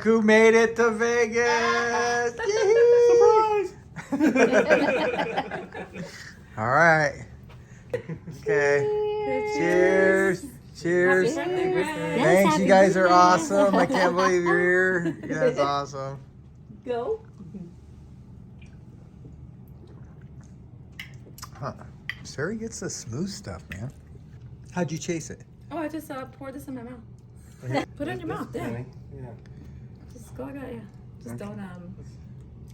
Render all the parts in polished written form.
Look who made it to Vegas! Surprise! All right. Okay. Cheers. Cheers. Thanks, you guys are awesome. I can't believe you're here. You guys are awesome. Go. Huh. Sari gets the smooth stuff, man. How'd you chase it? Oh, I just poured this in my mouth. Put it in your mouth, yeah. Just go, yeah. Just don't,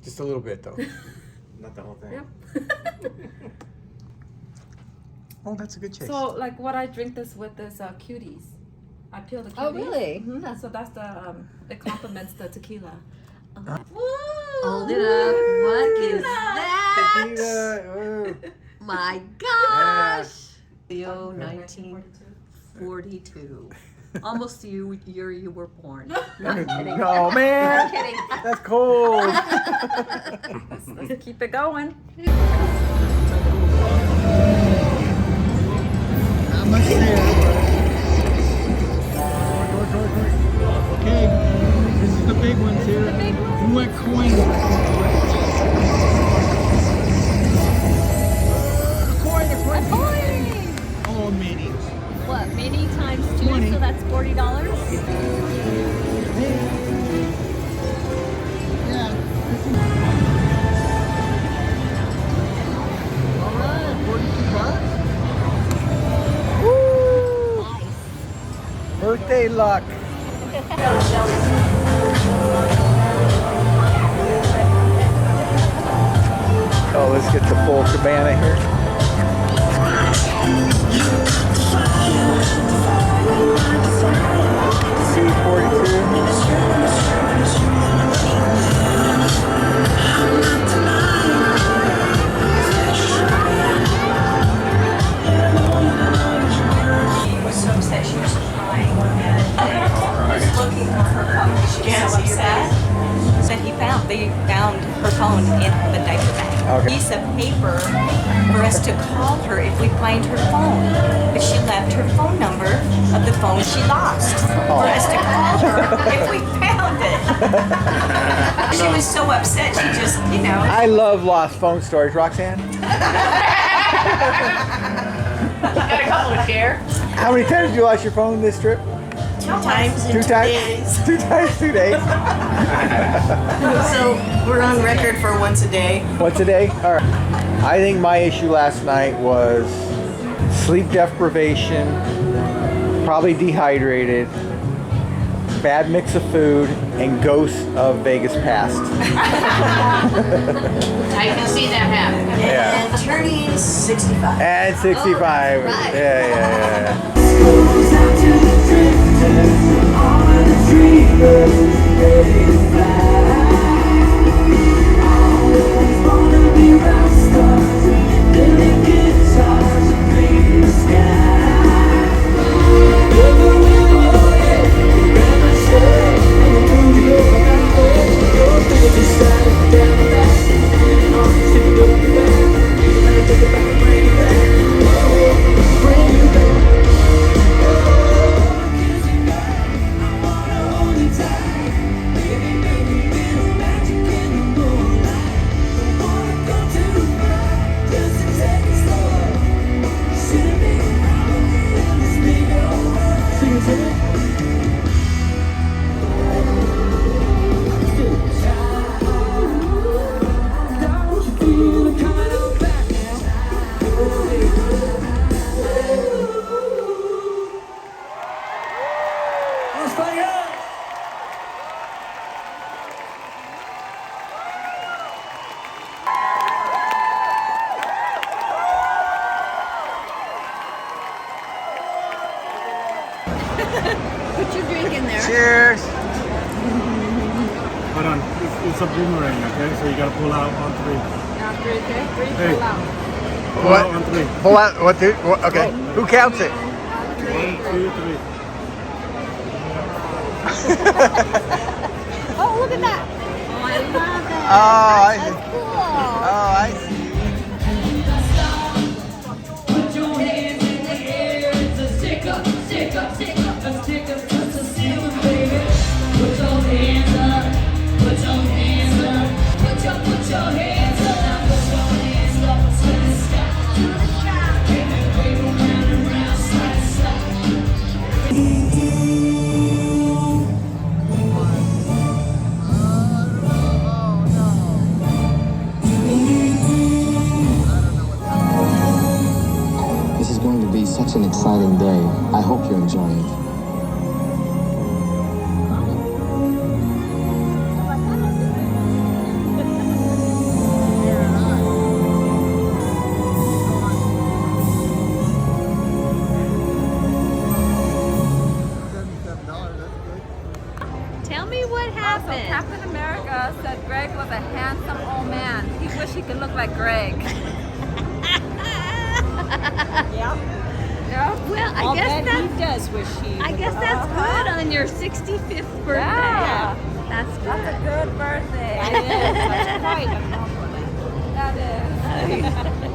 Just a little bit, though. Not the whole thing. Yep. Oh, that's a good chase. So, like, what I drink this with is cuties. I peel the cuties. Oh, really? Mm-hmm. So that's the, it complements the tequila. Hold it up. What is that? My gosh. Leo 1942. Almost the year you were born. No, I'm kidding. Oh, man. I'm kidding. That's cold. Let's keep it going. Not much there. Okay, this is the big ones here. Who went coin? Coin. Oh, mini. What, mini times 2, 20. so that's $40? Yeah. All right, 42 bucks. Woo! Nice. Birthday luck. Oh, let's get the full cabana here. They found her phone in the diaper bag. Okay. Piece of paper for us to call her if we find her phone. But she left her phone number of the phone she lost for us to call her if we found it. She was so upset, she just, you know. I love lost phone stories, Roxanne. Got a couple to share. How many times did you lost your phone this trip? 2 times in 2 2 times? days. 2 times, 2 days. So we're on record for once a day. Once a day? All right. I think my issue last night was sleep deprivation, probably dehydrated, bad mix of food, and ghosts of Vegas past. I can see that happen. Yeah. And turning 65. And 65. right. Yeah. Put your drink in there. Cheers. Hold on. It's a boomerang, okay? So you gotta pull out on 3. Yeah, 3, okay? 3, Hey. pull out. Pull out on 3. Pull out. What? Okay. Who counts it? 1, 2, 3. Oh, look at that. Oh, I love it. Oh, I see. That's cool. Oh, I see. Put your hands in the air, it's a stick up, stick up, stick up, a stick up, just a ceiling, baby. Put your hands up. an exciting day. I hope you enjoy it. Tell me what happened. Captain America said Greg was a handsome old man. He wished he could look like Greg. Well, I guess that's good on your 65th birthday. Yeah. That's good. That's a good birthday. That is. That's quite a compliment. That is.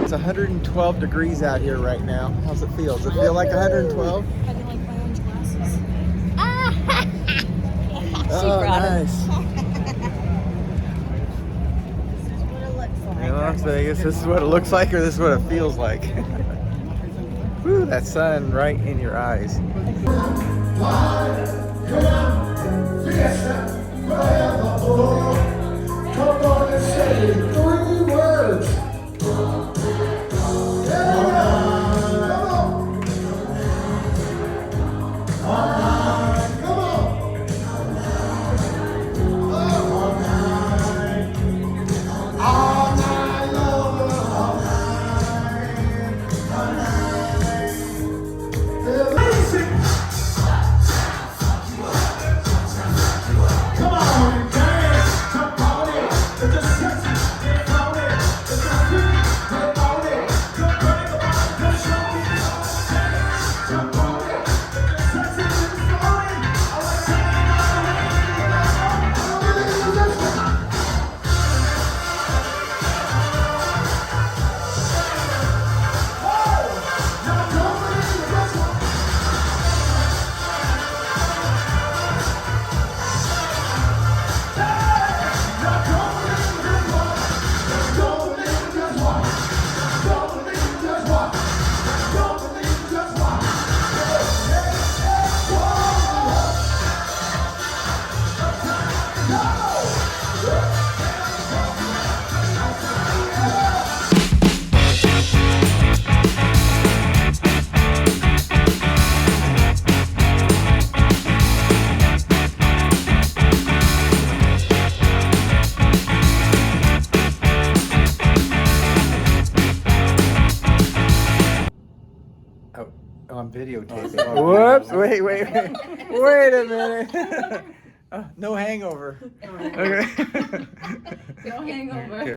It's 112 degrees out here right now. How's it feel? Does it feel like 112? I don't like my orange glasses. Oh, nice. In Las Vegas, this is what it looks like, or this is what it feels like. Woo, that sun right in your eyes. I'm videotaping. Whoops! Wait a minute. No hangover. Okay. No hangover.